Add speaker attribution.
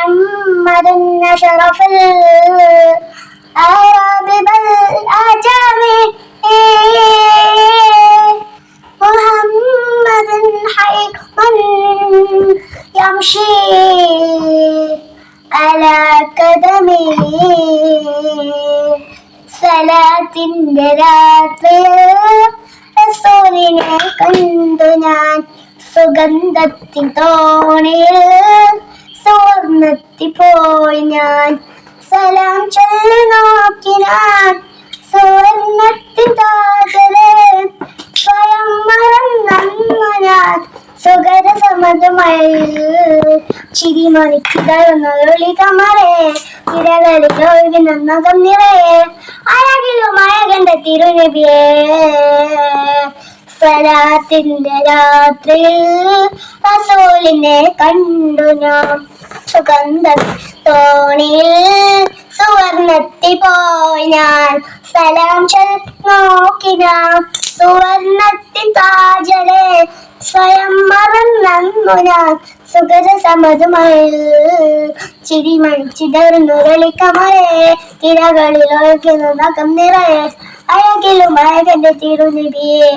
Speaker 1: محمد أشرف الأعراب والأعجام محمد حي يمشي على قدمه സലാത്തിന്റെ രാത്രിയിൽ റസൂലിനെ കണ്ടു ഞാൻ സുഗന്ധത്തിൻ തോണിയിൽ സുവർണ്ണത്തി പോയി ഞാൻ സലാം ചൊല്ലി നോക്കി ഞാൻ സുവർണ്ണത്തിൻ താജലെ സ്വയം മറന്നു ഞാൻ സുഗത സമതമായി ചിരിമണിക്കിതറുന്നൊളി കമറേ തിരകളിൽ ഒഴുകുന്ന നഖം നിറയെ അഴകിലും അഴകന്റെ തിരുനബിയേ സലാത്തിന്റെ രാത്രിയിൽ റസൂലിനെ കണ്ടു ഞാൻ സുഗന്ധ തോണിയിൽ സുവർണ്ണത്തി പോയി ഞാൻ സലാം നോക്കി ഞാൻ സുവർണ്ണത്തിൻ താജലെ സ്വയം മറന്നു ഞാൻ സുഗത സമതുമായി ചിരിമണിച്ചിടറുന്നൊരളിക്കമറേ തിരകളിൽ ഒഴുകുന്ന നഖം നിറയെ അഴകിലും അഴകന്റെ തിരുനബിയേ